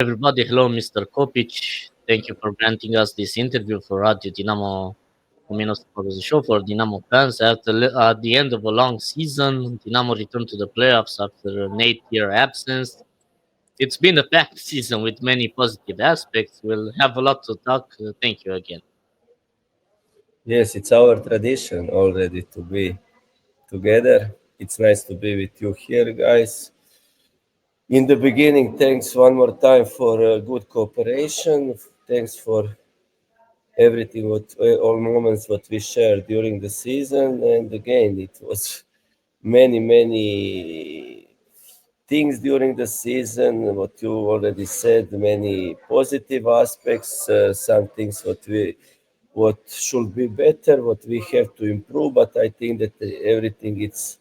everybody. Hello, Mr. Kopic. Thank you for granting us this interview for Radio Dinamo1948 for Dinamo fans. At the end of a long season, Dinamo returned to the playoffs after an 8-year absence. It's been a packed season with many positive aspects. We'll have a lot to talk. Thank you again. Yes, it's our tradition already to be together. It's nice to be with you here, guys. In the beginning, thanks one more time for good cooperation. Thanks for everything, all moments what we shared during the season. And again, it was many things during the season. What you already said, many positive aspects. Some things what should be better, what we have to improve. But I think that everything it's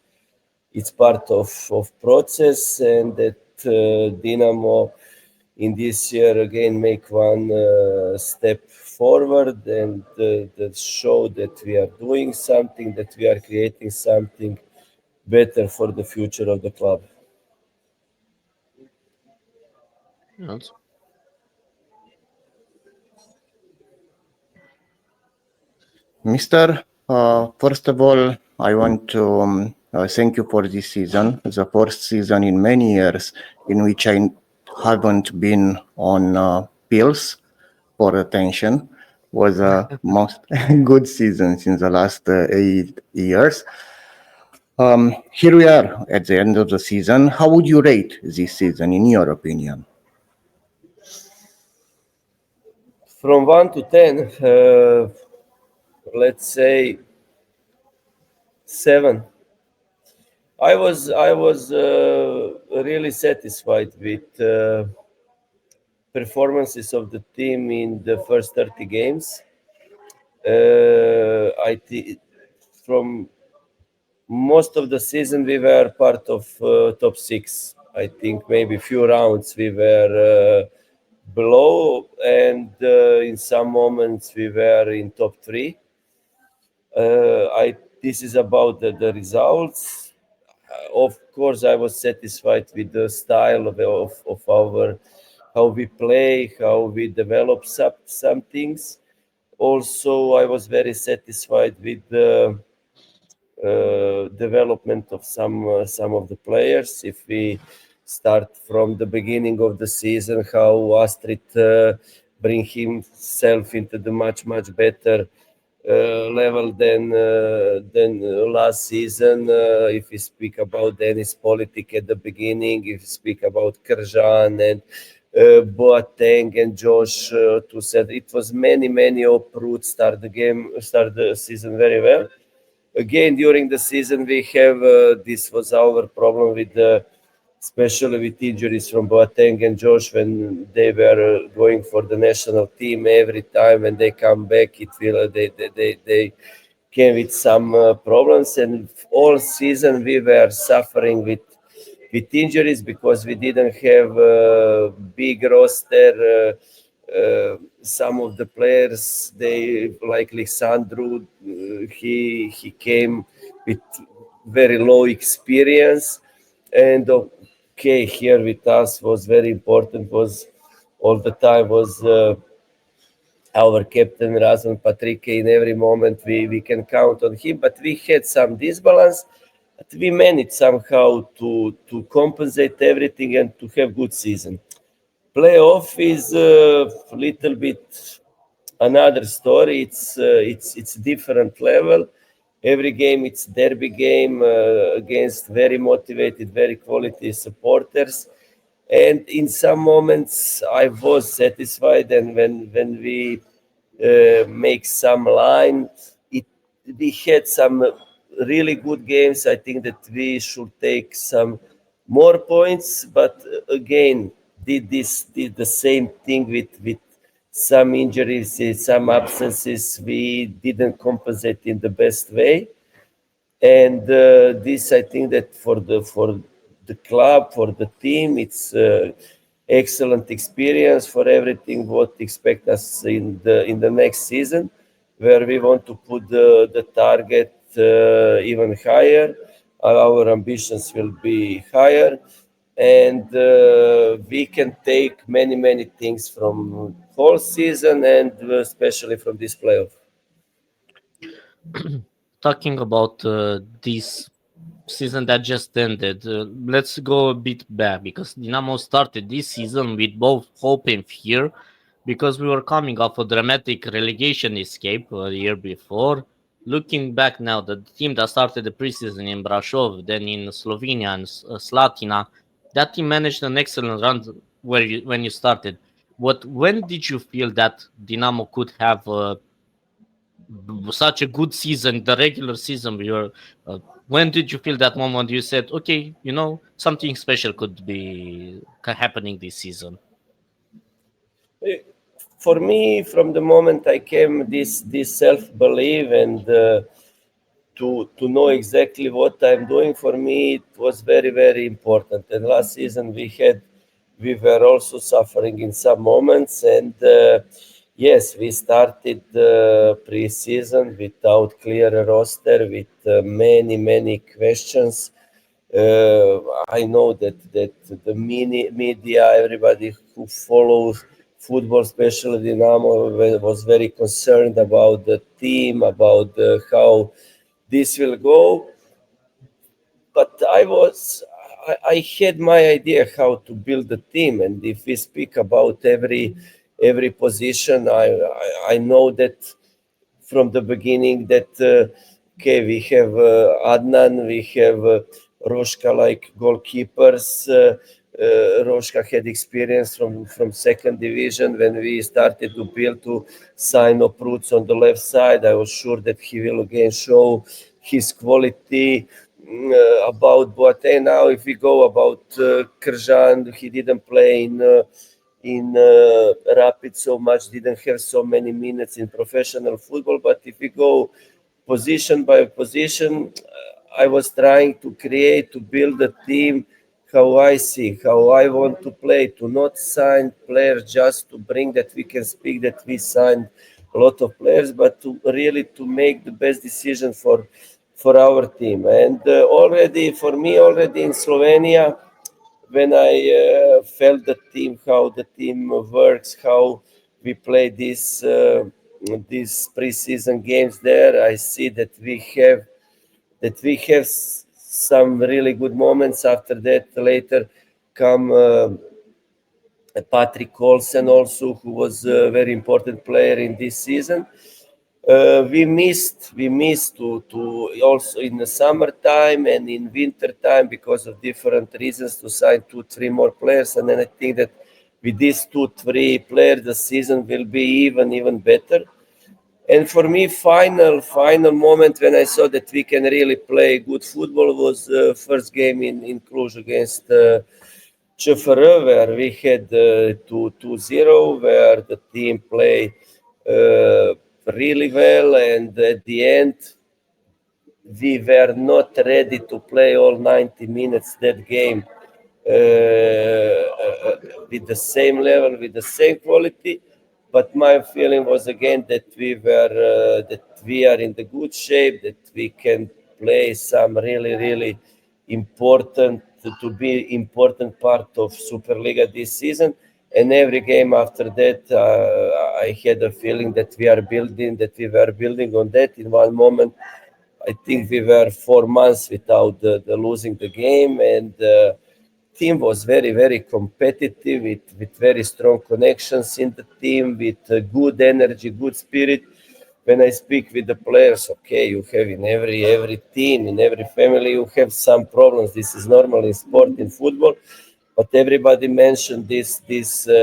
part of process, and that Dinamo in this year again make one step forward, and that show that we are doing something, that we are creating something better for the future of the club. Yes. Mister, first of all, I want to thank you for this season, the first season in many years in which I haven't been on pills for attention. Was a most good season since the last 8 years. Here we are at the end of the season. How would you rate this season, in your opinion? From 1 to 10, let's say 7. I was really satisfied with performances of the team in the first 30 games. From most of the season we were part of top 6. I think maybe few rounds we were below, and in some moments we were in top 3. This is about the results. Of course, I was satisfied with the style of our how we play, how we develop some things. Also, I was very satisfied with the development of some of the players. If we start from the beginning of the season, how Astrid bring himself into the much better level than last season. If we speak about Denis Politik at the beginning, if we speak about Kržan and Boateng and Josh, to said it was many uproots start the season very well. Again, during the season, we have this was our problem with especially with injuries from Boateng and Josh when they were going for the national team. Every time when they come back, it will they came with some problems, and all season we were suffering with injuries because we didn't have a big roster. Some of the players, they like Lisandro, he came with very low experience, and okay, here with us was very important. Was all the time was our captain Razvan Patrick. In every moment we can count on him, but we had some disbalance. But we managed somehow to compensate everything and to have good season. Playoff is a little bit another story. It's different level. Every game it's derby game against very motivated, very quality supporters. And in some moments I was satisfied, and when we make some line, we had some really good games. I think that we should take some more points, but again, did the same thing with some injuries, some absences. We didn't compensate in the best way, and this I think that for the club, for the team, it's excellent experience for everything what expect us in the next season, where we want to put the target even higher. Our ambitions will be higher, and we can take many things from whole season and especially from this playoff. Talking about this season that just ended, let's go a bit back because Dinamo started this season with both hope and fear because we were coming off a dramatic relegation escape the year before. Looking back now, the team that started the preseason in Brasov, then in Slovenia and Slatina, that team managed an excellent run when you started. But when did you feel that Dinamo could have such a good season, the regular season? When did you feel that moment? You said, okay, something special could be happening this season. For me, from the moment I came, this self belief and to know exactly what I'm doing, for me it was very important. And last season we were also suffering in some moments, and yes, we started pre-season without clear roster, with many questions. I know that the media, everybody who follows football, especially Dinamo, was very concerned about the team, about how this will go. But I had my idea how to build a team, and if we speak about every position, I know that from the beginning that okay, we have Adnan, we have Roshka like goalkeepers. Roshka had experience from second division. When we started to build, to sign Opruts on the left side, I was sure that he will again show his quality. About Boateng now, if we go about Kržan, he didn't play in Rapid so much, didn't have so many minutes in professional football. But if we go position by position, I was trying to create, to build a team how I see, how I want to play, to not sign players just to bring that we can speak that we signed a lot of players, but to really to make the best decision for our team. And already for me, already in Slovenia, when I felt the team, how the team works, how we play these preseason games there, I see that we have some really good moments. After that, later come Patrick Olsen also, who was a very important player in this season. We missed to also in the summertime and in winter time because of different reasons to sign 2-3 more players, and then I think that with these 2-3 players the season will be even better. And for me, final moment when I saw that we can really play good football was first game in Cluj against CFR, where we had 2-0, where the team played uh, really well, and at the end we were not ready to play all 90 minutes that game with the same level, with the same quality. But my feeling was again that we are in the good shape, that we can play some really important to be important part of Superliga this season. And every game after that, I had a feeling that we were building on that. In one moment, I think we were 4 months without the losing the game, and team was very competitive with very strong connections in the team, with good energy, good spirit. When I speak with the players, okay, you have in every team, in every family, you have some problems. This is normal in sport, in football, but everybody mentioned this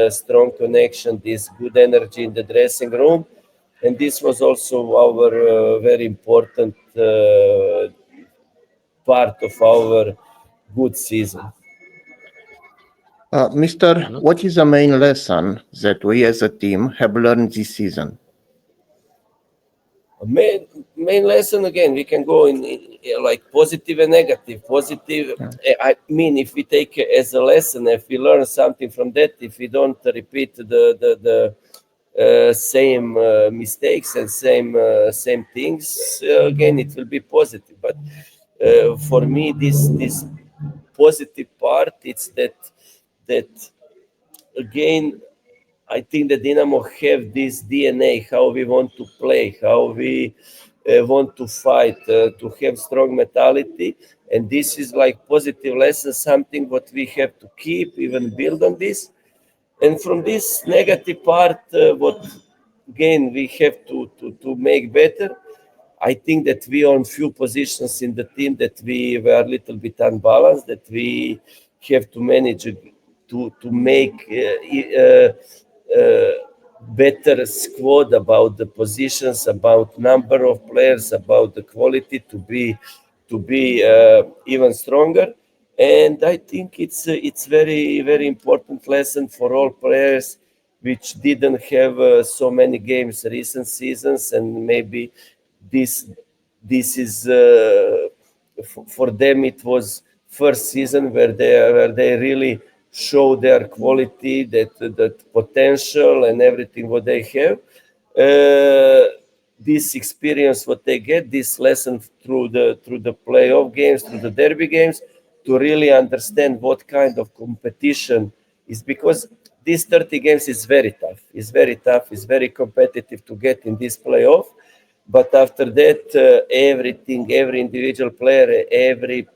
strong connection, this good energy in the dressing room, and this was also our very important part of our good season. Mr. What is the main lesson that we as a team have learned this season? Main lesson, again, we can go in like positive and negative. Positive, I mean, if we take as a lesson, if we learn something from that, if we don't repeat the same mistakes and same things, again it will be positive. But for me, this positive part. It's that again, I think the Dinamo have this DNA, how we want to play, how we want to fight, to have strong mentality. And this is like positive lesson, something what we have to keep, even build on this. And from this negative part, what again we have to make better. I think that we on few positions in the team that we were a little bit unbalanced, that we have to manage to make better squad about the positions, about number of players, about the quality to be even stronger. And I think it's very important lesson for all players which didn't have so many games recent seasons, and maybe this this is for them it was first season where they really show their quality, that potential and everything what they have. This experience what they get, this lesson through the playoff games, through the derby games, to really understand what kind of competition is, because these 30 games is very tough. It's very tough. It's very competitive to get in this playoff. But after that, everything, every individual player, every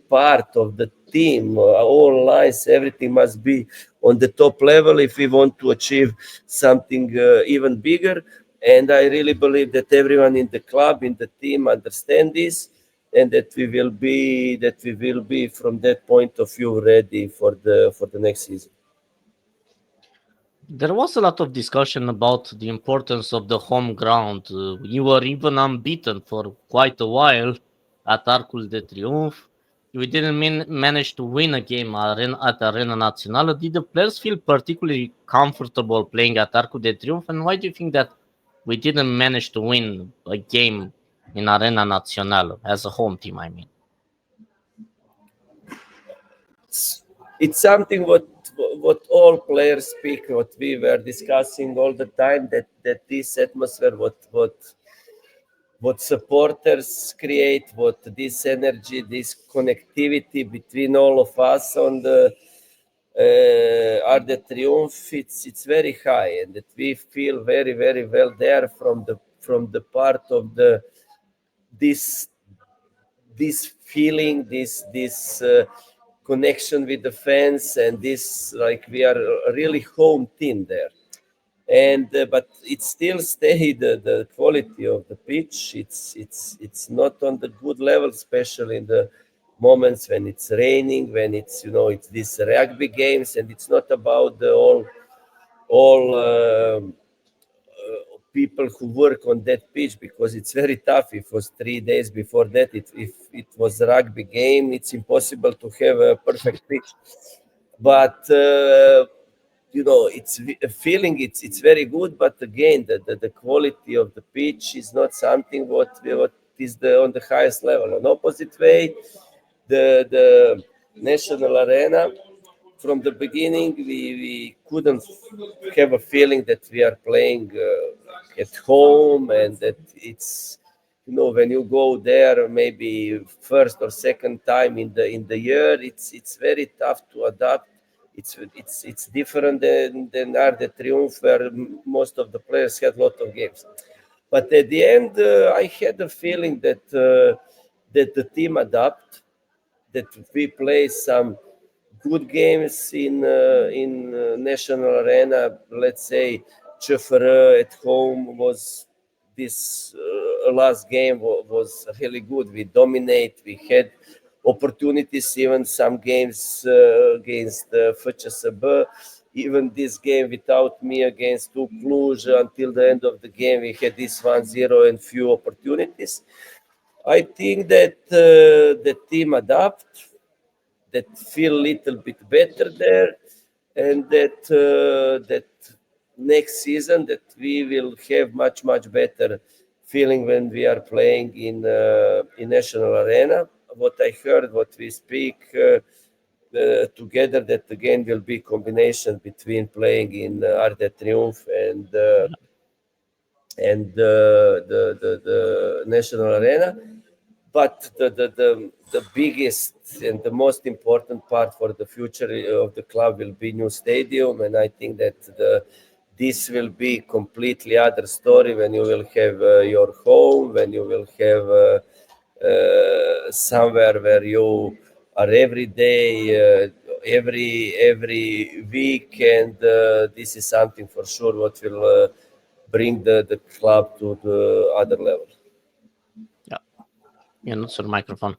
part of the team, all lines, everything must be on the top level if we want to achieve something even bigger. And I really believe that everyone in the club, in the team, understand this, and that we will be from that point of view ready for the next season. There was a lot of discussion about the importance of the home ground. You were even unbeaten for quite a while at Arcul de Triunf. We didn't manage to win a game at Arena Națională. Did the players feel particularly comfortable playing at Arcul de Triunf? And why do you think that we didn't manage to win a game in Arena Națională as a home team, I mean? It's something what all players speak, what we were discussing all the time, that this atmosphere, what supporters create, what this energy, this connectivity between all of us on the Arc de Triomphe, it's very high, and that we feel very well there from the part of this feeling, this connection with the fans, and this, like, we are a really home team there. And but it still stay the quality of the pitch. It's not on the good level, especially in the moments when it's raining, when it's these rugby games, and it's not about the all people who work on that pitch, because it's very tough. If it was 3 days before that, if it was a rugby game, it's impossible to have a perfect pitch. But it's a feeling, it's very good. But again, the quality of the pitch is not something what is on the highest level. On opposite way, the national arena, from the beginning, we couldn't have a feeling that we are playing at home, and that it's when you go there maybe first or second time in the year, it's very tough to adapt. It's different than Arc de Triomphe, where most of the players had a lot of games. But at the end, I had a feeling that the team adapt, that we play some good games in national arena. Let's say CFR at home was this last game was really good. We dominate. We had opportunities, even some games against FCSB. Even this game without me against Cluj, until the end of the game, we had this 1-0 and few opportunities. I think that the team adapt, that feel a little bit better there, and that next season that we will have much better feeling when we are playing in national arena. What I heard, what we speak together, that again will be combination between playing in Arc de Triomphe and the national arena. but the biggest and the most important part for the future of the club will be new stadium, and I think that this will be completely other story when you will have your home, when you will have somewhere where you are every day, every week, and this is something for sure what will bring the club to the other level. Yeah, not your microphone.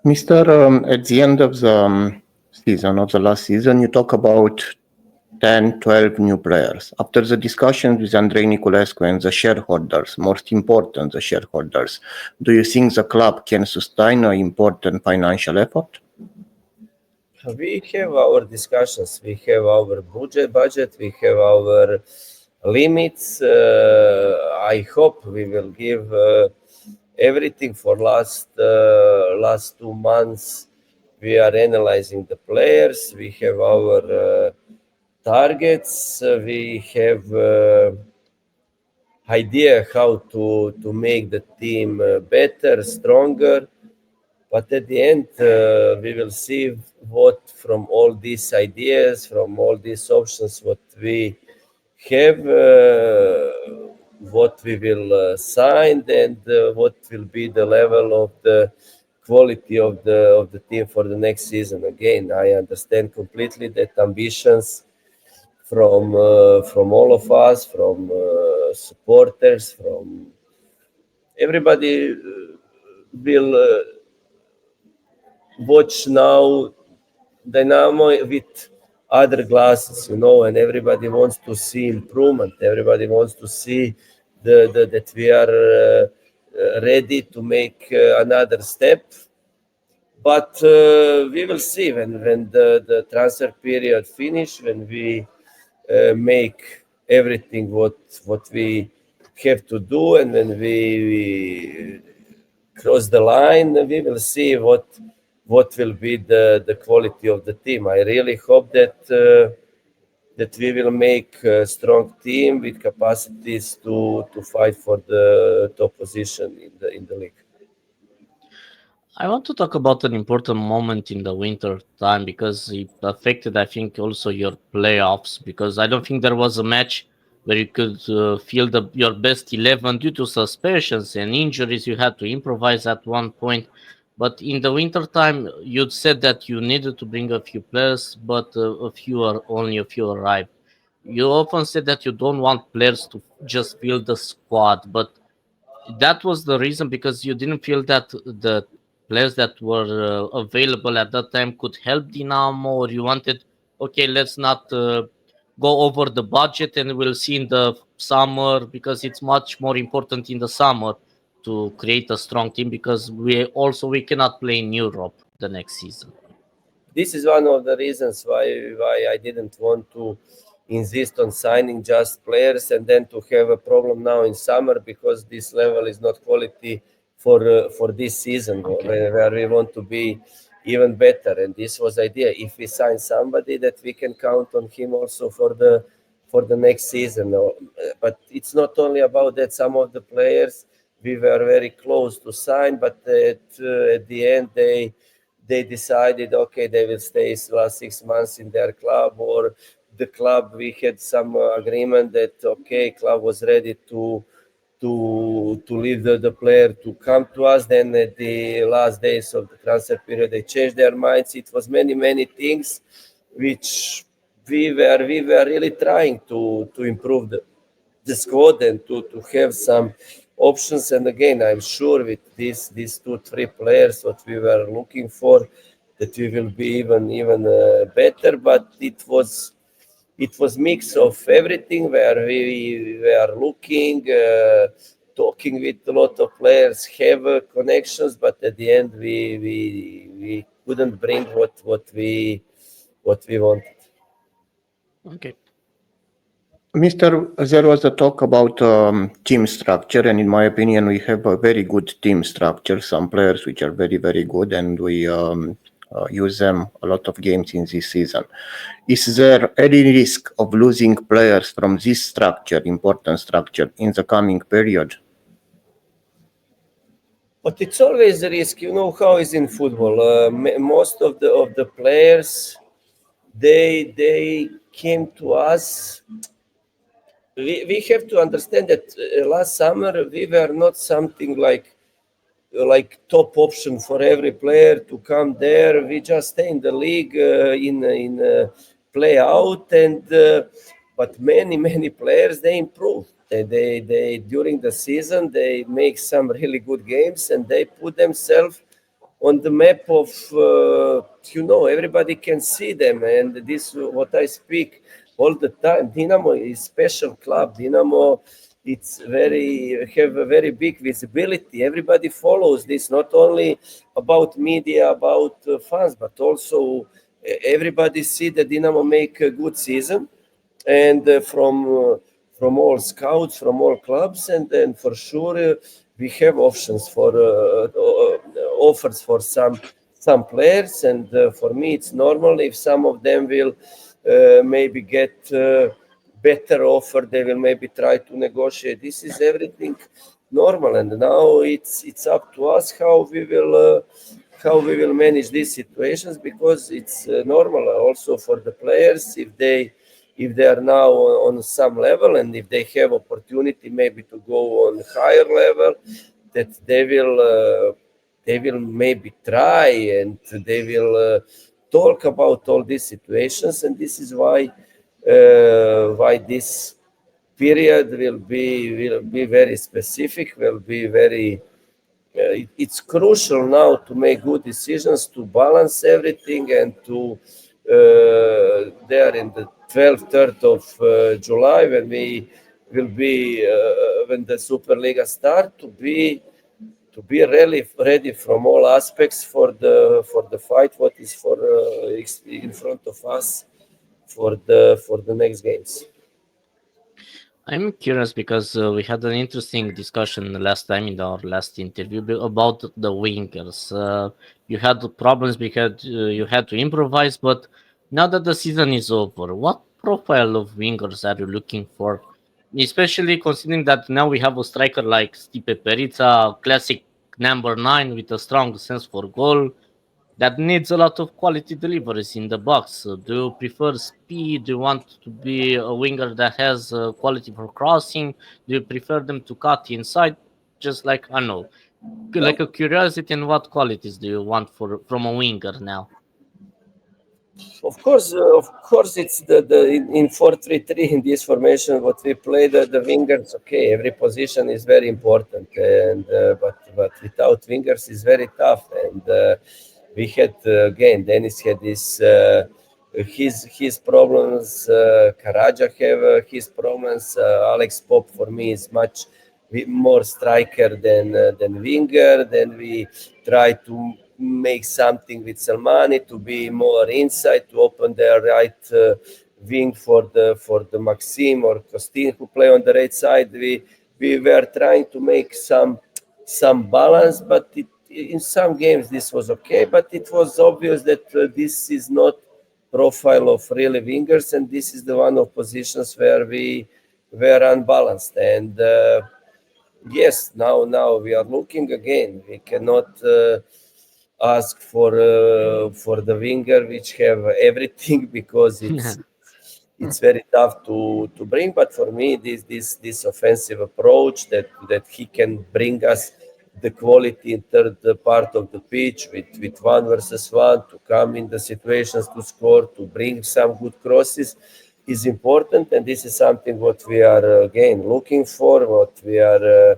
Mr. At the end of the season, of the last season, you talk about 10, 12 new players. After the discussions with Andrei Niculescu and the shareholders, most important, the shareholders, do you think the club can sustain an important financial effort? We have our discussions, we have our budget, we have our limits. I hope we will give everything for last 2 months. We are analyzing the players, we have our targets, we have idea how to make the team better, stronger. But at the end, we will see what from all these ideas, from all these options, what we have, what we will sign, and what will be the level of the quality of the team for the next season. Again, I understand completely that ambitions from all of us, from supporters, from everybody will watch now Dinamo with other glasses, and everybody wants to see improvement. Everybody wants to see that we are ready to make another step. But we will see when the transfer period finish, when we make everything what we have to do, and when we cross the line, we will see what will be the quality of the team. I really hope that we will make a strong team with capacities to fight for the top position in the league. I want to talk about an important moment in the winter time because it affected, I think, also your playoffs. Because I don't think there was a match where you could feel your best 11 due to suspensions and injuries. You had to improvise at one point. But in the winter time, you said that you needed to bring a few players, but only a few arrived. You often said that you don't want players to just fill the squad, but that was the reason because you didn't feel that the players that were available at that time could help Dinamo, or you wanted, okay, let's not go over the budget and we'll see in the summer because it's much more important in the summer to create a strong team because we cannot play in Europe the next season. This is one of the reasons why I didn't want to insist on signing just players and then to have a problem now in summer because this level is not quality for this season, where we want to be even better. And this was the idea. If we sign somebody, that we can count on him also for the next season. But it's not only about that. Some of the players we were very close to sign, but at the end they decided, okay, they will stay last 6 months in their club, or the club, we had some agreement that, okay, club was ready to leave the player to come to us. Then at the last days of the transfer period, they changed their minds. It was many things which we were really trying to improve the squad and to have some options. And again, I'm sure with these 2-3 players what we were looking for, that we will be even better. But it was mix of everything, where we were looking, talking with a lot of players, have connections, but at the end we couldn't bring what we wanted. Okay. Mr. There was a talk about team structure, and in my opinion, we have a very good team structure. Some players which are very good, and we use them a lot of games in this season. Is there any risk of losing players from this structure, important structure, in the coming period? But it's always a risk. You know how it's in football. Most of the players, they came to us. We have to understand that last summer we were not something like top option for every player to come there. We just stay in the league in play out, and but many players they improve. They during the season they make some really good games and they put themselves on the map of everybody can see them, and this what I speak all the time. Dinamo is special club. Dinamo, it's very have a very big visibility. Everybody follows this, not only about media, about fans, but also everybody see that Dinamo make a good season, and from all scouts, from all clubs, and then for sure we have options for offers for some players, and for me it's normal if some of them will maybe get better offer. They will maybe try to negotiate. This is everything normal, and now it's up to us how we will manage these situations, because it's normal also for the players if they are now on some level, and if they have opportunity maybe to go on higher level, that they will maybe try, and they will talk about all these situations, and this is why this period will be very specific, will be very it's crucial now to make good decisions, to balance everything, and to there in the 12th, 3rd of July, when we will be when the Superliga start, to be really ready from all aspects for the fight what is for in front of us for the next games. I'm curious because we had an interesting discussion last time in our last interview about the wingers. You had problems because you had to improvise, but now that the season is over, what profile of wingers are you looking for? Especially considering that now we have a striker like Stipe Perica, classic number 9 with a strong sense for goal, that needs a lot of quality deliveries in the box. Do you prefer speed? Do you want to be a winger that has quality for crossing? Do you prefer them to cut inside? Just like I don't know, like a curiosity, and what qualities do you want from a winger now? Of course, it's the in 4-3-3 in this formation what we play the wingers. Okay, every position is very important, and but without wingers is very tough. And we had again, Dennis had his problems. Karaja have his problems. Alex Pop for me is much more striker than winger. Then we try to make something with Salmani to be more inside, to open the right wing for the Maxim or Costin who play on the right side. We were trying to make some balance, but in some games this was okay, but it was obvious that this is not profile of really wingers, and this is the one of positions where we were unbalanced. And yes, now we are looking again. We cannot ask for the winger which have everything because it's very tough to bring. But for me, this offensive approach that he can bring us the quality in third part of the pitch with one versus one, to come in the situations to score, to bring some good crosses is important, and this is something what we are again looking for, what we are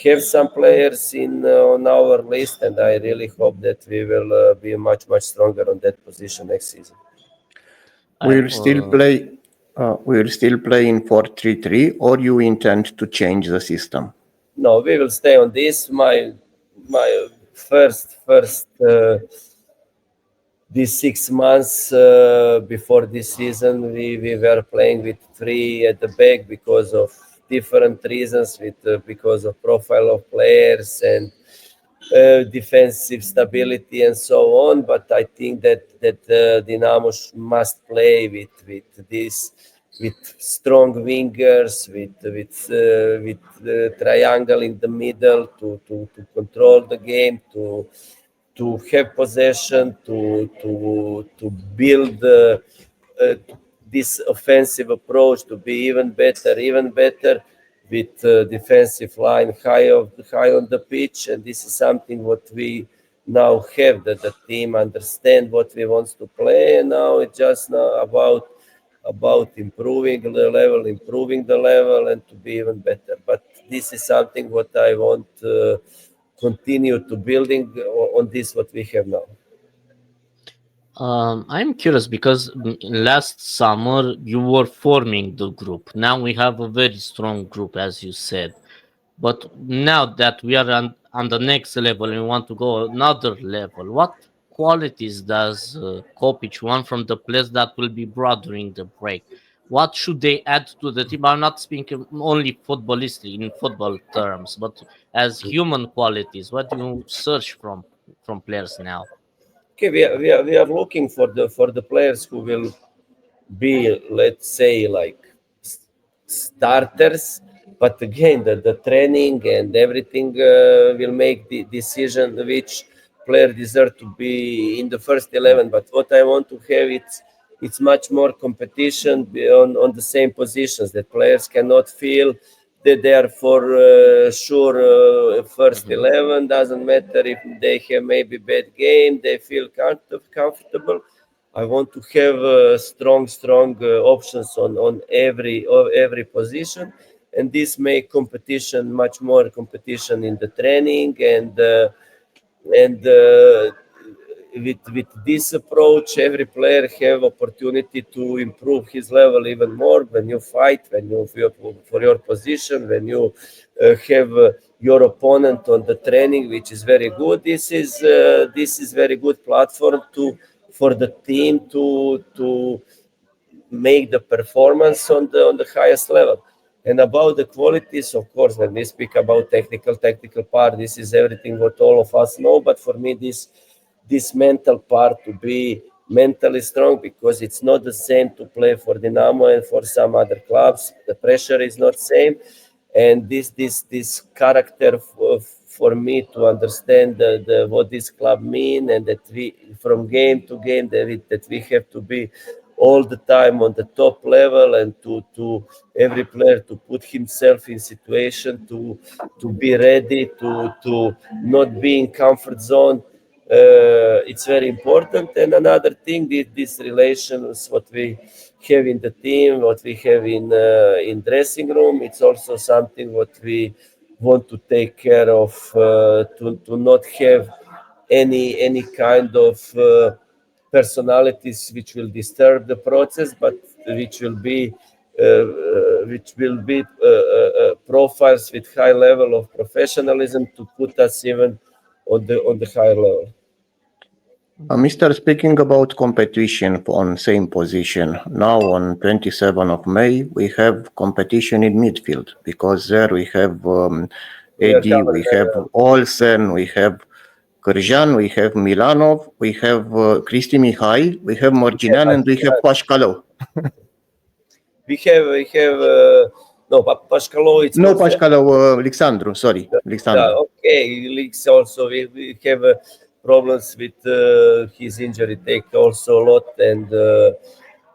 have some players in on our list, and I really hope that we will be much stronger on that position next season. I, Will still play. Will still play in 4-3-3, or you intend to change the system? No, we will stay on this. My first these 6 months before this season, we were playing with three at the back because of different reasons, because of profile of players and defensive stability and so on. But I think that Dinamo must play with this with strong wingers, with triangle in the middle to control the game, to have possession, to build this offensive approach to be even better with defensive line high on the pitch. And this is something what we now have, that the team understand what we want to play, and now it's just now about improving the level and to be even better. But this is something what I want continue to building on this what we have now. I'm curious because last summer you were forming the group. Now we have a very strong group, as you said. But now that we are on the next level and we want to go another level, what qualities does Kopic want from the players that will be brought during the break? What should they add to the team? I'm not speaking only footballistically in football terms, but as human qualities. What do you search from players now? Okay, we are looking for the players who will be, let's say, like starters. But again, the training and everything will make the decision which player deserve to be in the first 11. But what I want to have, it's much more competition on the same positions, that players cannot feel that they are for sure first 11. Doesn't matter if they have maybe bad game, they feel comfortable. I want to have strong options on every position, and this make competition much more competition in the training. And with this approach, every player have opportunity to improve his level even more. When you fight, when you for your position, when you have your opponent on the training, which is very good. This is very good platform to for the team to make the performance on the highest level. And about the qualities, of course, when we speak about technical part, this is everything what all of us know. But for me, this mental part, to be mentally strong, because it's not the same to play for Dinamo and for some other clubs. The pressure is not same, and this character for me to understand what this club mean, and that we from game to game that we have to be all the time on the top level, and to every player to put himself in situation to be ready to not be in comfort zone. It's very important. And another thing, this relations what we have in the team, what we have in dressing room, it's also something what we want to take care of, to not have any kind of personalities which will disturb the process, but which will be profiles with high level of professionalism to put us even on the higher level. Mr. Speaking about competition on same position, now on 27th of May, we have competition in midfield, because there we have Eddie, we have Olsen, we have Cârjan, we have Milanov, we have Cristi Mihai, we have Morginean, and we have Pașcălău. We have no, Pașcălău. It's No, Pașcălău, Alexandru, sorry, Alexandru. Okay, leaks also. We have problems with his injury, take also a lot, and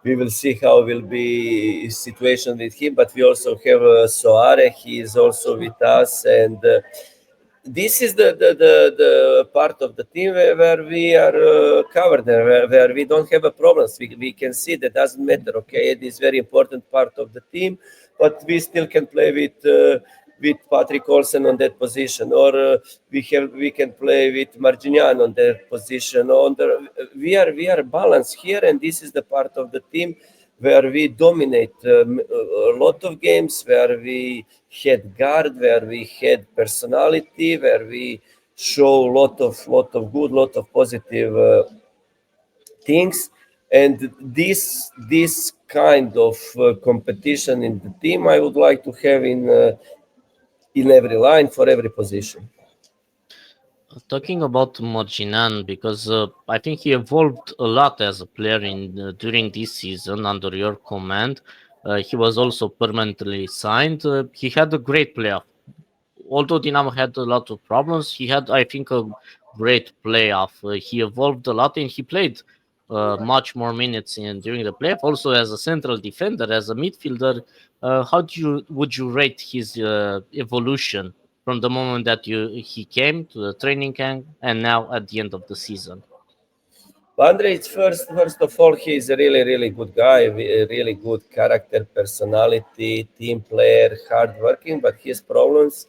we will see how will be situation with him. But we also have Soare. He is also with us, and this is the part of the team where we are covered, where we don't have a problems. We can see that doesn't matter. Okay, it is very important part of the team, but we still can play with Patrick Olsen on that position, or we can play with Marginian on that position. We are balanced here, and this is the part of the team where we dominate a lot of games, where we had guard, where we had personality, where we show lot of good, lot of positive things. And this kind of competition in the team, I would like to have in every line for every position. Talking about Morginan, because I think he evolved a lot as a player during this season under your command. He was also permanently signed. He had a great playoff. Although Dinamo had a lot of problems, he had, I think, a great playoff. He evolved a lot and he played much more minutes during the playoff. Also, as a central defender, as a midfielder, how would you rate his evolution from the moment that he came to the training camp and now at the end of the season? Andre, it's first of all, he's a really good guy, a really good character, personality, team player, hardworking. But his problems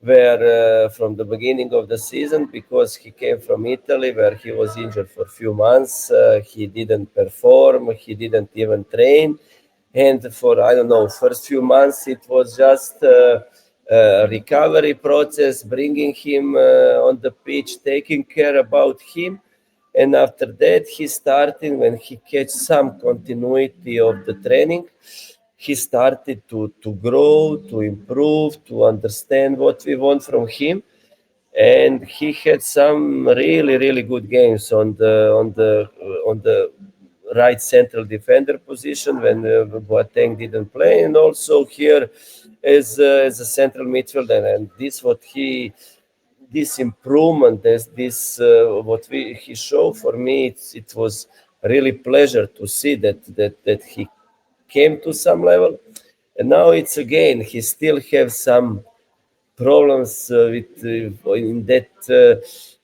were from the beginning of the season because he came from Italy, where he was injured for a few months. He didn't perform. He didn't even train, and for I don't know, first few months it was just a recovery process, bringing him on the pitch, taking care about him. And after that, he started, when he catch some continuity of the training, he started to grow, to improve, to understand what we want from him. And he had some really good games on the right central defender position when Boateng didn't play, and also here as a central midfielder. And this improvement, this what he showed for me, it was really pleasure to see that he came to some level. And now it's again, he still have some problems in that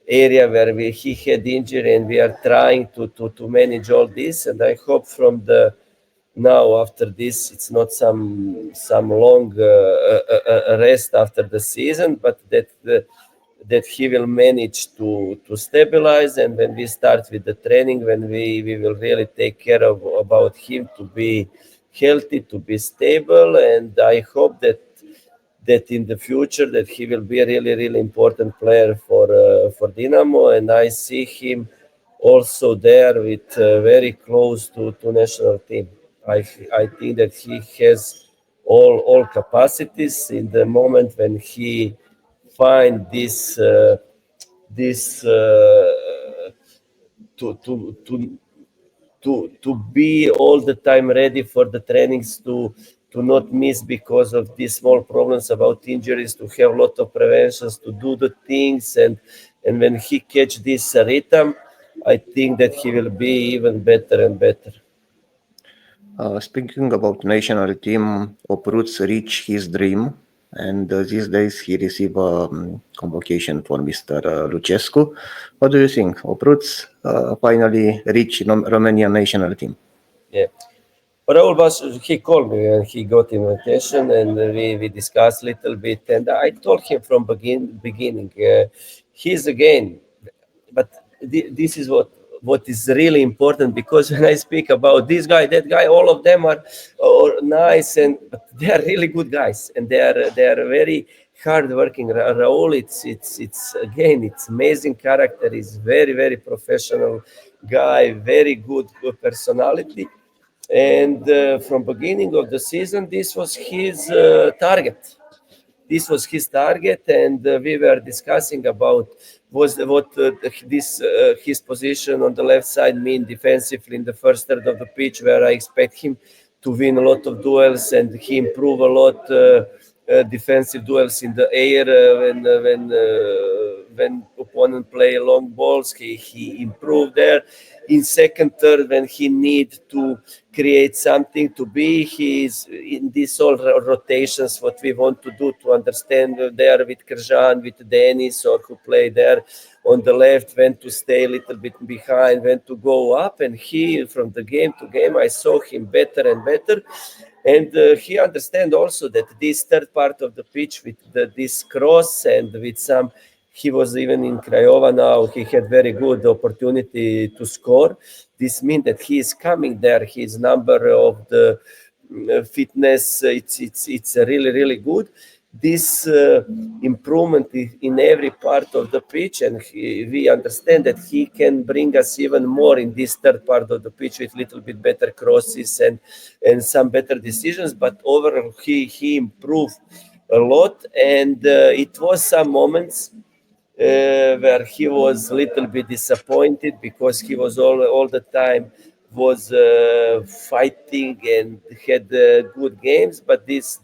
area where he had injury, and we are trying to manage all this. And I hope from the now after this, it's not some long rest after the season, but that he will manage to stabilize. And when we start with the training, when we will really take care of about him to be healthy, to be stable. And I hope that in the future that he will be a really important player for Dinamo. And I see him also there with very close to national team. I think that he has all capacities. In the moment when he find this to be all the time ready for the trainings, to not miss because of these small problems about injuries, to have a lot of preventions, to do the things. And when he catch this rhythm, I think that he will be even better and better. Speaking about national team, Opruț reached his dream, and these days he received a convocation for Mr. Lucescu. What do you think? Opruț finally reached Romanian national team. Yeah. Raul he called me and he got invitation, and we discussed a little bit. And I told him from beginning, he's again, but this is what is really important, because when I speak about this guy, that guy, all of them are nice, but they are really good guys, and they are very hardworking. Raul, it's again, it's amazing character. He's very professional guy, very good personality. And from beginning of the season, this was his target. And we were discussing about what his position on the left side mean defensively in the first third of the pitch, where I expect him to win a lot of duels, and he improve a lot defensive duels in the air when opponent play long balls. He improved there. In second, third, when he need to create something to be, he's in these all rotations, what we want to do, to understand there with Krjan, with Denis, or who play there on the left, when to stay a little bit behind, when to go up. And he, from the game to game, I saw him better and better. And he understand also that this third part of the pitch with this cross and with some, he was even in Craiova now, he had very good opportunity to score. This means that he is coming there. His number of the fitness, it's really good. This improvement in every part of the pitch, and we understand that he can bring us even more in this third part of the pitch with little bit better crosses and some better decisions. But overall, he improved a lot, and it was some moments where he was a little bit disappointed, because he was all the time was fighting and had good games, but this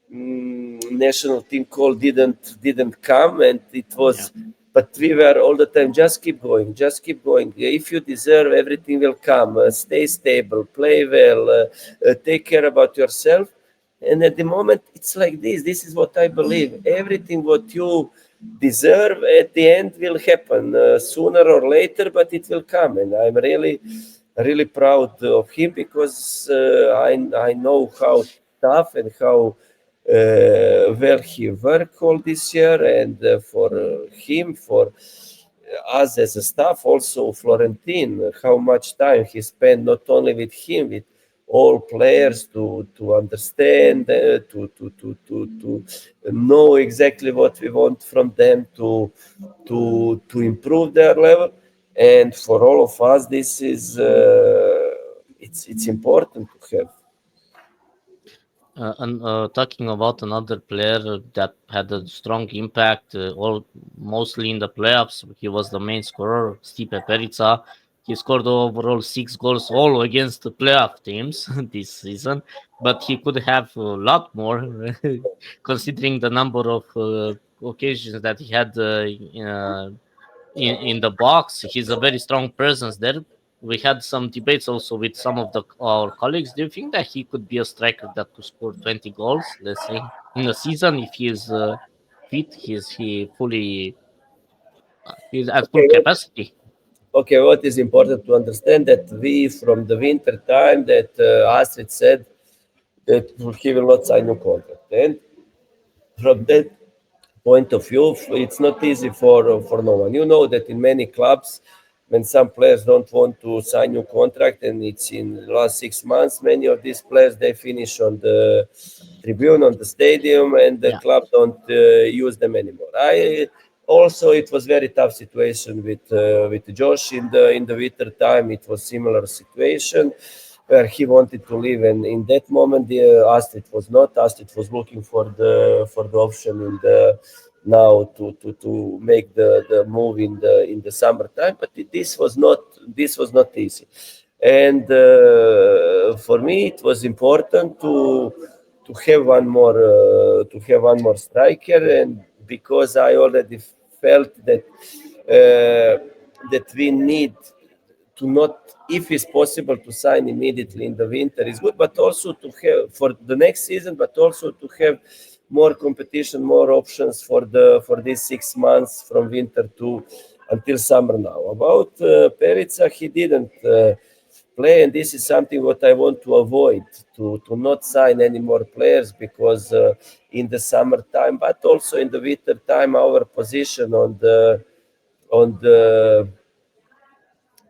national team call didn't come, and it was. But we were all the time, just keep going, just keep going. If you deserve, everything will come. Stay stable, play well, take care about yourself. And at the moment, it's like this. This is what I believe. Everything what you deserve at the end will happen sooner or later, but it will come. And I'm really proud of him because I know how tough and how well he worked all this year, and for him, for us as a staff, also Florentin, how much time he spent not only with him, with all players to understand, to know exactly what we want from them, to improve their level, and for all of us, this is it's important to have. And talking about another player that had a strong impact, mostly in the playoffs, he was the main scorer, Stipe Perica. He scored overall 6 goals, all against the playoff teams this season, but he could have a lot more, considering the number of occasions that he had in the box. He's a very strong presence there. We had some debates also with some of our colleagues. Do you think that he could be a striker that could score 20 goals, let's say, in a season if he is fit? He's at full Okay, capacity? okay, what is important to understand that we from the winter time that Astrid said that he will not sign a contract, and from that point of view, it's not easy for no one. You know that in many clubs, when some players don't want to sign new contract, and it's in the last 6 months, many of these players they finish on the tribune, on the stadium, and the Yeah. club don't use them anymore. I also it was very tough situation with Josh in the winter time. It was similar situation where he wanted to leave, and in that moment, Astrid was not. Astrid was looking for the option in the now to make the move in the summertime, but this was not easy. And for me, it was important to have one more striker, and because I already felt that we need to not, if it's possible, to sign immediately in the winter is good, but also to have for the next season, but also to have more competition, more options for these 6 months from winter to until summer now. About Perica, he didn't play, and this is something what I want to avoid, to not sign any more players, because in the summertime, but also in the winter time, our position on the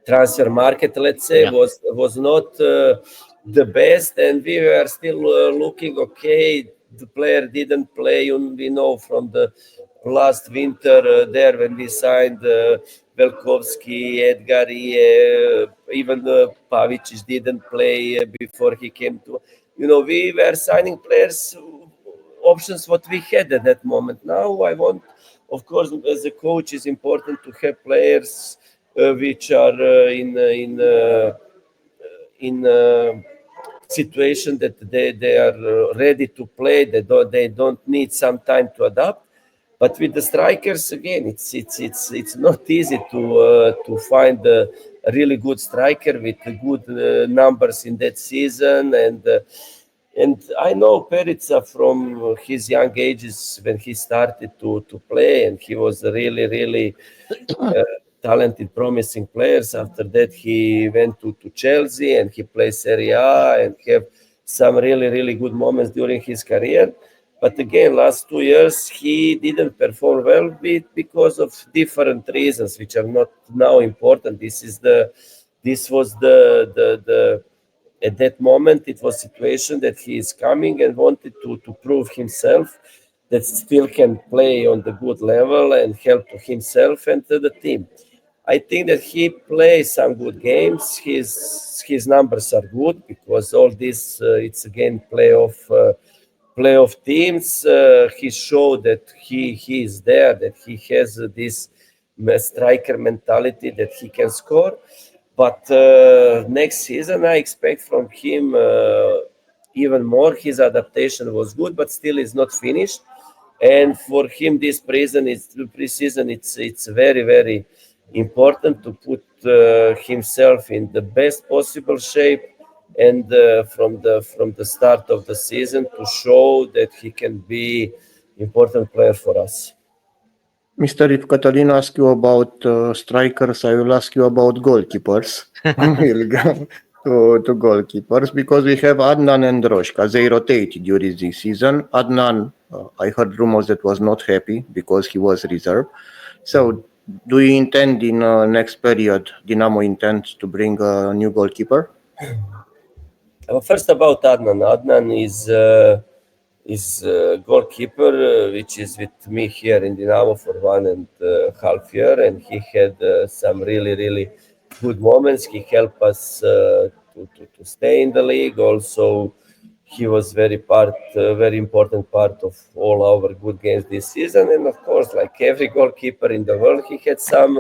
transfer market, let's say, Yeah. was not the best, and we were still looking. Okay, the player didn't play. We know from the last winter there when we signed Velkovsky, Edgar, even Pavic didn't play before he came to. We were signing players options what we had at that moment. Now I want, of course, as a coach, it's important to have players which are in situation that they are ready to play. They don't need some time to adapt. But with the strikers, again, it's not easy to find a really good striker with good numbers in that season. And I know Perica from his young ages when he started to play, and he was a really talented, promising players. After that, he went to Chelsea and he played Serie A and have some really good moments during his career. But again, last 2 years he didn't perform well because of different reasons, which are not now important. This was the at that moment it was situation that he is coming and wanted to prove himself that still can play on the good level and help to himself and to the team. I think that he plays some good games. His numbers are good because all this it's again playoff teams. He showed that he is there, that he has this striker mentality, that he can score. But next season, I expect from him even more. His adaptation was good, but still is not finished. And for him, this preseason, it's very very important to put himself in the best possible shape, and from the start of the season to show that he can be important player for us. Mr. If Catalin asked you about strikers, I will ask you about goalkeepers. We'll go to goalkeepers because we have Adnan and Roshka. They rotated during this season. Adnan, I heard rumors that was not happy because he was reserved. So, do you intend in next period, Dinamo intends to bring a new goalkeeper? First about Adnan. Adnan is goalkeeper, which is with me here in Dinamo for 1.5 years, and he had some really really good moments. He helped us to stay in the league. Also, he was very important part of all our good games this season. And of course, like every goalkeeper in the world, he had some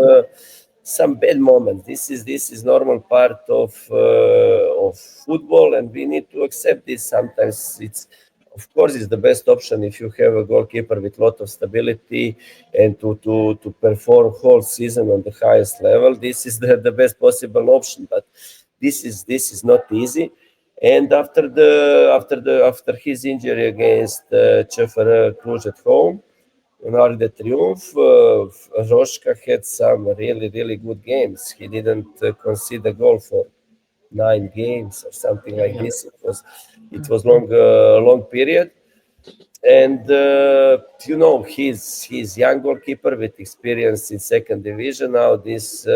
bad moments. This is normal part of football, and we need to accept this. Sometimes of course it's the best option if you have a goalkeeper with lot of stability and to perform whole season on the highest level. This is the best possible option, but this is not easy. And after his injury against CFR Cluj at home on Arc de Triomphe, Roshka had some really really good games. He didn't concede a goal for 9 games or something like this. It was long period, and he's young goalkeeper with experience in second division now. This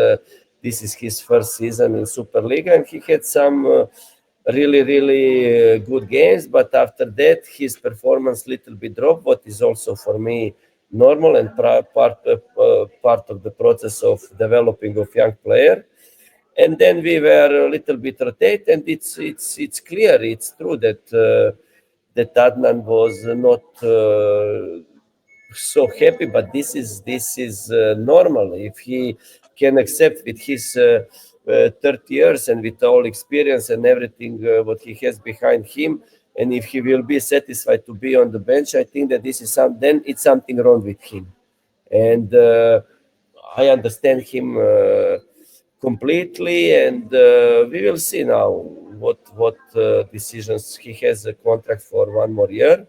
is his first season in Superliga, and he had some really really good games. But after that, his performance little bit dropped, what is also for me normal and part of the process of developing of young player. And then we were a little bit rotate, and it's clear, it's true that Adnan was not so happy, but this is normal. If he can accept with his 30 years and with all experience and everything what he has behind him, and if he will be satisfied to be on the bench, I think that then it's something wrong with him. And I understand him completely, and we will see now what decisions. He has a contract for 1 more year,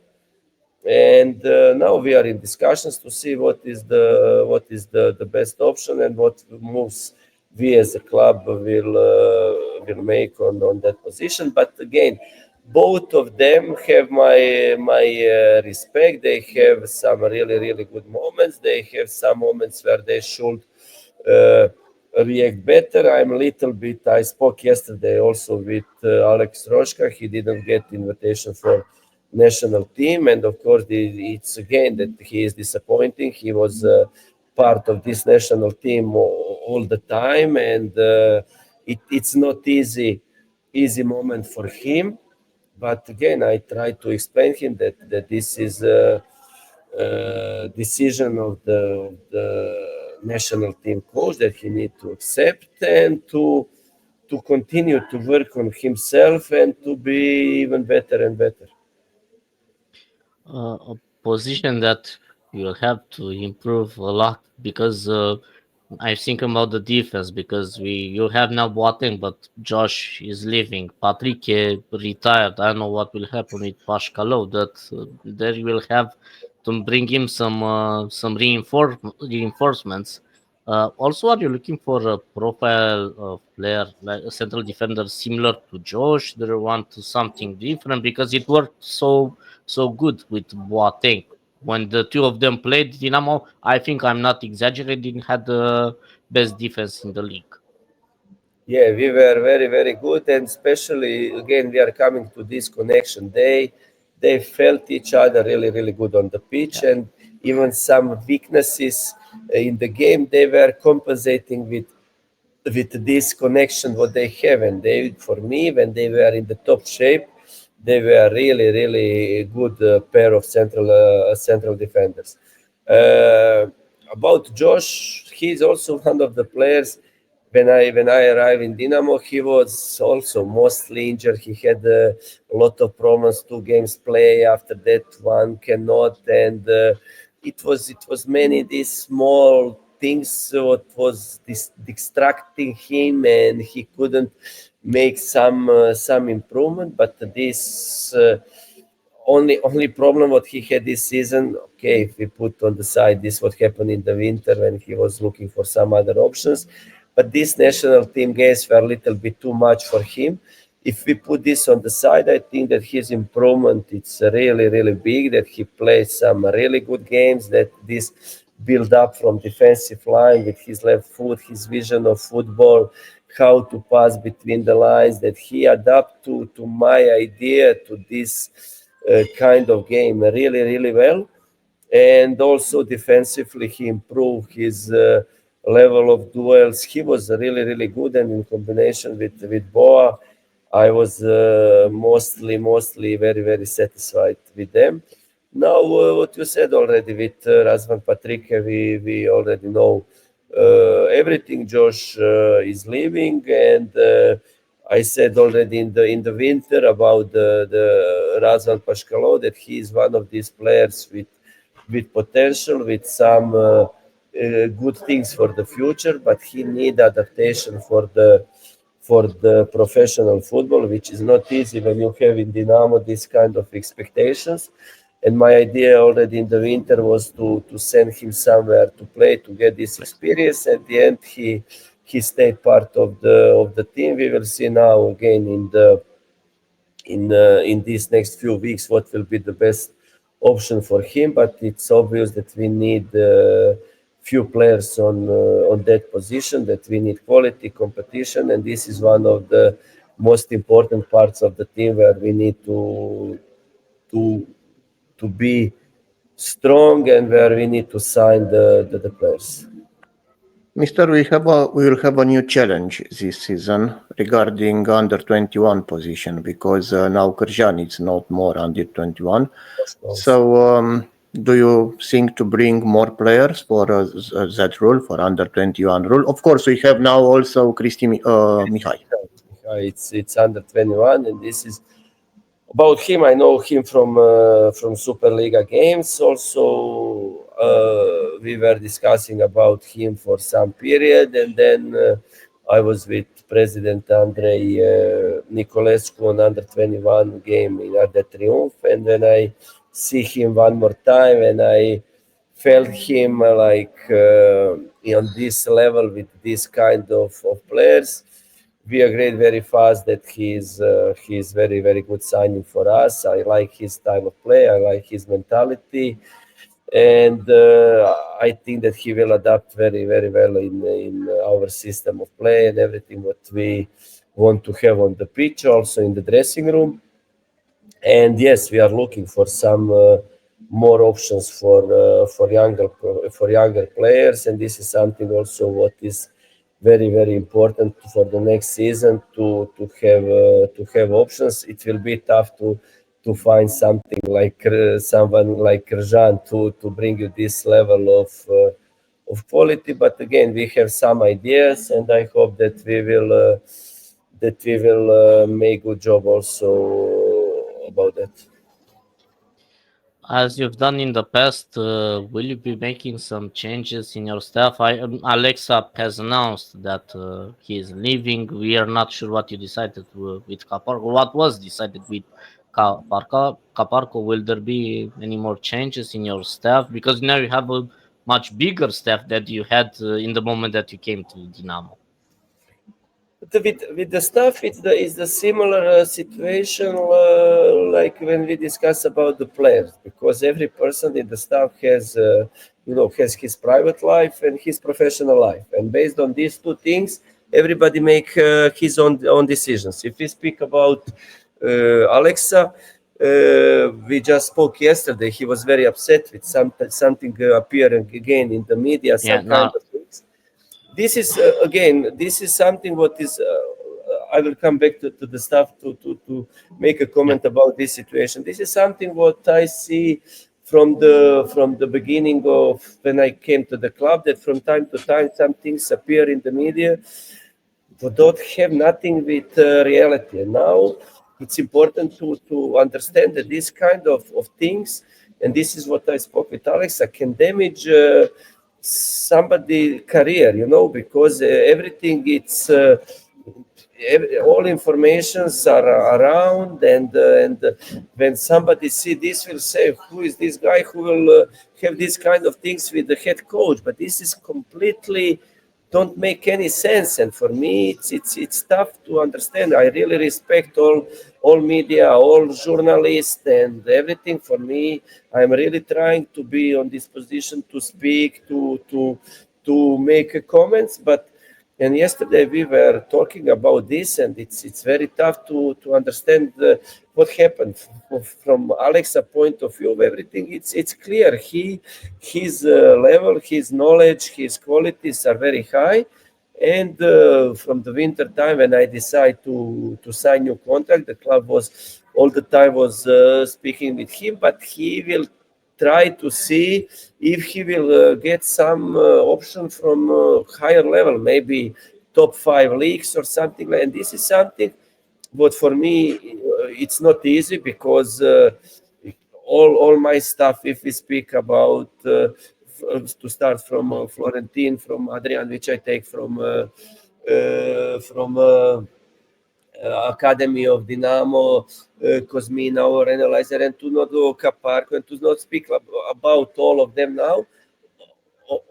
and now we are in discussions to see what is the best option and what moves we as a club will make on that position. But again, both of them have my respect. They have some really really good moments. They have some moments where they should uh, react better. I'm a little bit. I spoke yesterday also with Alex Roshka. He didn't get invitation for national team, and of course, it's again that he is disappointing. He was part of this national team all the time, and it's not easy moment for him. But again, I try to explain him that this is a decision of the national team coach that he need to accept, and to continue to work on himself and to be even better and better. A position that you'll have to improve a lot because I think about the defense because you have now Boateng, but Josh is leaving. Patrick retired. I don't know what will happen with Pashkalov. That there you will have to bring him some reinforcements. Also, are you looking for a profile of player like a central defender similar to Josh? Do you want something different because it worked so good with Boateng. When the two of them played Dinamo, I think I'm not exaggerating, had the best defense in the league. Yeah, we were very, very good, and especially again we are coming to this connection. They felt each other really, really good on the pitch, and even some weaknesses in the game they were compensating with this connection what they have. And they, for me, when they were in the top shape, they were really, really good pair of central defenders. Uh, about Josh, he's also one of the players when I arrived in Dinamo, he was also mostly injured. He had a lot of problems. 2 games play. After that, one cannot, and it was many these small things what was distracting him, and he couldn't make some improvement. But this. Only problem what he had this season, okay, if we put on the side this what happened in the winter when he was looking for some other options, but these national team games were a little bit too much for him. If we put this on the side, I think that his improvement it's really big, that he plays some really good games, that this build up from defensive line with his left foot, his vision of football, how to pass between the lines, that he adapt to my idea to this kind of game really well. And also defensively, he improved his level of duels. He was really good, and in combination with Boa, I was mostly very satisfied with them. Now, what you said already with Razvan Patrick, we already know everything. Josh is leaving, and I said already in the winter about the Razvan Pashkalov that he is one of these players with potential, with some good things for the future, but he need adaptation for the professional football, which is not easy when you have in Dinamo this kind of expectations. And my idea already in the winter was to send him somewhere to play to get this experience. At the end, he stayed part of the team. We will see now again in these next few weeks what will be the best option for him. But it's obvious that we need few players on that position. That we need quality competition, and this is one of the most important parts of the team where we need to to be strong and where we need to sign the players. Mr. We will have a new challenge this season regarding under 21 position because now Kărjan is not more under 21. So do you think to bring more players for that rule, for under 21 rule? Of course, we have now also Cristi Mihai. It's under 21, and this is about him. I know him from Superliga games. Also, we were discussing about him for some period, and then I was with President Andrei Nicolescu on under 21 game in Arde Triumph, and when I see him one more time, and I felt him on this level with this kind of players, we agreed very fast that he's very good signing for us. I like his style of play. I like his mentality, and I think that he will adapt very well in our system of play and everything what we want to have on the pitch, also in the dressing room. And yes, we are looking for some more options for younger players, and this is something also what is very important for the next season to have options. It will be tough to find something like someone like Kărjan to bring you this level of quality. But again, we have some ideas, and I hope that we will make good job also about that. As you've done in the past, will you be making some changes in your staff? Alexa has announced that he is leaving. We are not sure what you decided with Caparco. What was decided with Caparco? Will there be any more changes in your staff? Because now you have a much bigger staff that you had in the moment that you came to Dinamo. With the staff, it's the similar situation like when we discuss about the players, because every person in the staff has his private life and his professional life, and based on these two things, everybody make his own decisions. If we speak about Alexa, we just spoke yesterday. He was very upset with something appearing again in the media, kind of things. This is something what is. I will come back to the staff to make a comment about this situation. This is something what I see from the beginning of when I came to the club, that from time to time some things appear in the media, don't have nothing with reality. And now it's important to understand that this kind of things, and this is what I spoke with Alexa, can damage somebody career, because everything all informations are around, and when somebody see this, will say, who is this guy who will have this kind of things with the head coach? But this is completely don't make any sense, and for me it's tough to understand. I really respect all media, all journalists, and everything. For me, I'm really trying to be on this position to speak, to make comments. But and yesterday we were talking about this, and it's very tough to understand what happened from Alexa's point of view. Everything it's clear. His level, his knowledge, his qualities are very high. And from the winter time, when I decided to sign new contract, the club was all the time was speaking with him, but he will try to see if he will get some option from higher level, maybe top 5 leagues or something like. And this is something but for me it's not easy, because all my stuff, if we speak about to start from Florentine, from Adrian, which I take from Academy of Dinamo, Cosmina or Analyzer, and to not go Caparco, and to not speak about all of them now.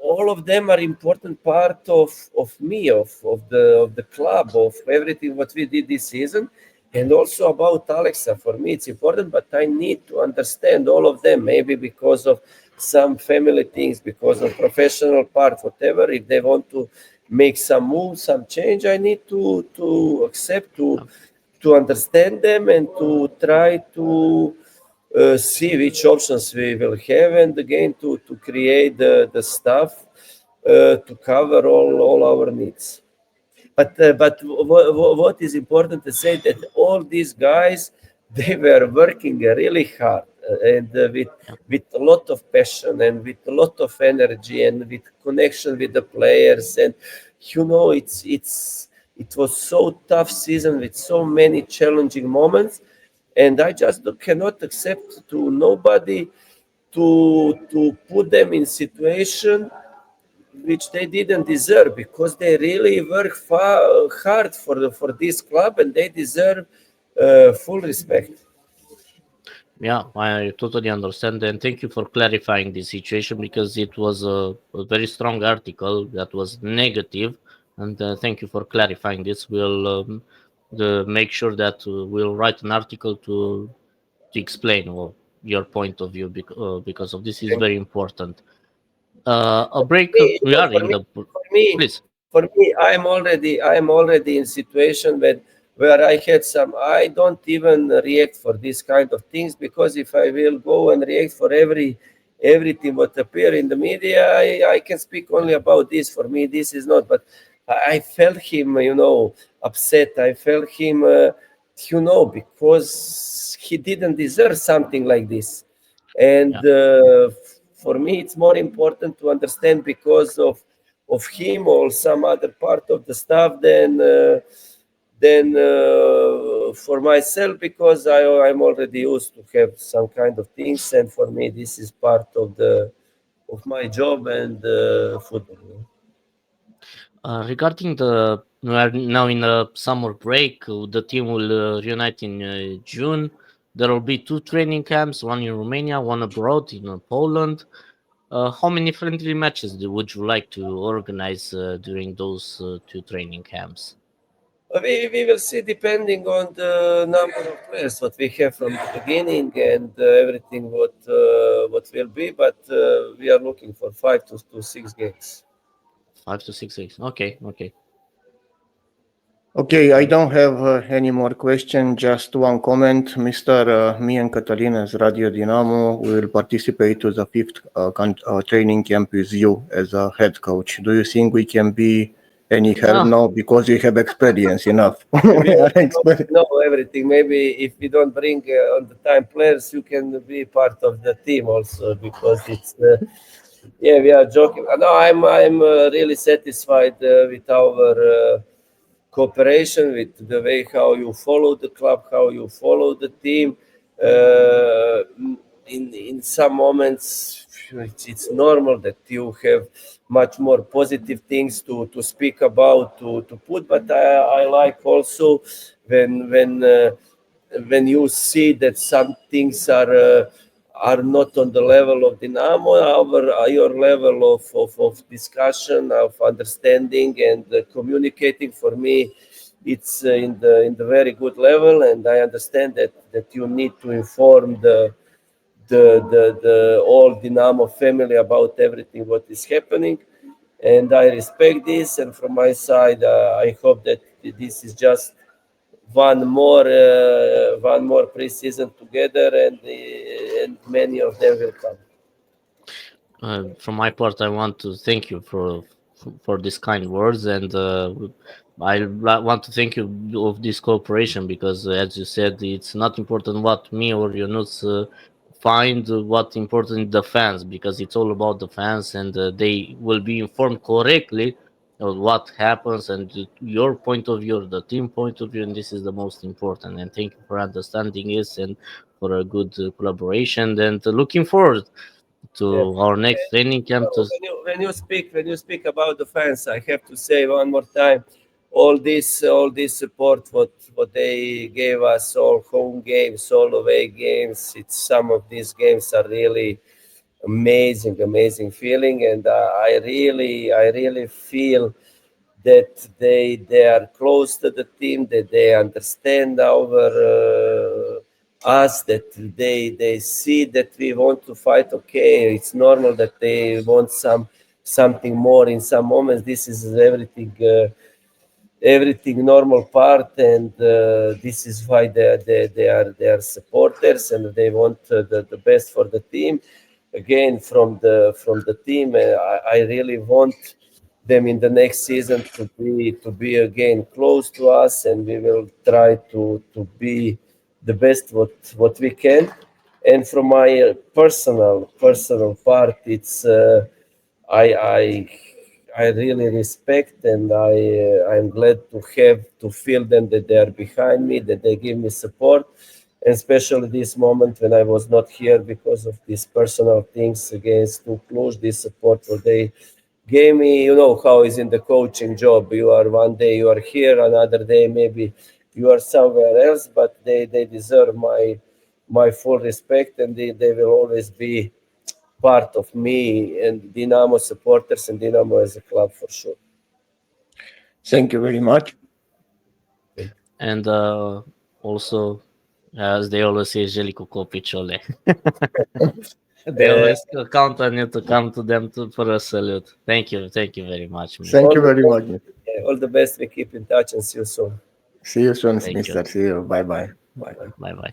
All of them are important part of me, of the club, of everything what we did this season, and also about Alexa. For me, it's important, but I need to understand all of them. Maybe because of some family things, because of professional part, whatever. If they want to make some move, some change, I need to accept to understand them and to try to see which options we will have, and again to create the stuff to cover all our needs. But what is important to say that all these guys, they were working really hard and with a lot of passion and with a lot of energy and with connection with the players. And it was so tough season with so many challenging moments. And I just cannot accept to nobody to put them in situation which they didn't deserve, because they really work hard for this club, and they deserve full respect. Yeah, I totally understand, and thank you for clarifying the situation, because it was a very strong article that was negative, and thank you for clarifying this. We'll make sure that we'll write an article to explain your point of view, because of this is very important. A break. We are in the please. For me, I'm already in situation where I had some. I don't even react for these kind of things, because if I will go and react for everything what appear in the media, I can speak only about this. For me, this is not. But I felt him, upset. I felt him, because he didn't deserve something like this. And for me, it's more important to understand because of him or some other part of the staff than for myself, because I'm already used to have some kind of things, and for me this is part of my job and football. Regarding we are now in a summer break. The team will reunite in June. There will be 2 training camps, one in Romania, one abroad in Poland. How many friendly matches would you like to organize during those 2 training camps? We will see, depending on the number of players what we have from the beginning, and everything what will be. But we are looking for 5 to 6 games. 5 to 6 weeks. Okay. Okay, I don't have any more questions. Just one comment, Mr. Me and Cătălin as Radio Dinamo will participate to the 5th training camp with you as a head coach. Do you think we can be any help now, because you have experience enough? No, everything. Maybe if we don't bring on the time players, you can be part of the team also, because it's we are joking. No, I'm really satisfied with our cooperation, with the way how you follow the club, how you follow the team. In some moments, it's normal that you have much more positive things to speak about, to put. But I like also when you see that some things are not on the level of Dinamo, your level of discussion, of understanding and communicating, for me, it's in the very good level, and I understand that you need to inform the all Dinamo family about everything what is happening, and I respect this. And from my side, I hope that this is just one more pre-season together, and many of them will come. From my part, I want to thank you for these kind words, and want to thank you of this cooperation because, as you said, it's not important what me or Yunus find. What important is the fans, because it's all about the fans, and they will be informed correctly of what happens and your point of view, the team point of view, and this is the most important. And thank you for understanding this and for a good collaboration. And looking forward Yeah. to our next training camp. When you speak about the fans, I have to say one more time, all this support what they gave us, all home games, all away games. It's some of these games are really amazing feeling, and I really feel that they are close to the team, that they understand our us, that they see that we want to fight. Okay, it's normal that they want something more in some moments. This is everything normal part, and this is why they are supporters, and they want the best for the team. Again, from the team, I really want them in the next season to be again close to us, and we will try to be the best what we can. And from my personal part, it's I I I really respect, and I'm glad to feel them, that they are behind me, that they give me support, and especially this moment when I was not here because of these personal things against Cluj. This support what they gave me, how is in the coaching job. You are one day you are here, another day maybe you are somewhere else, but they deserve my full respect, and they will always be part of me and Dinamo supporters and Dinamo as a club for sure. Thank you very much. And also, as they always say, Zeljko Kopic, ole. They always count on you to come to them for a salute. Thank you very much, Mister. Thank you very much. All the best. We keep in touch and see you soon. See you soon, Thank you. Mister. See you. Bye bye. Bye. Bye bye.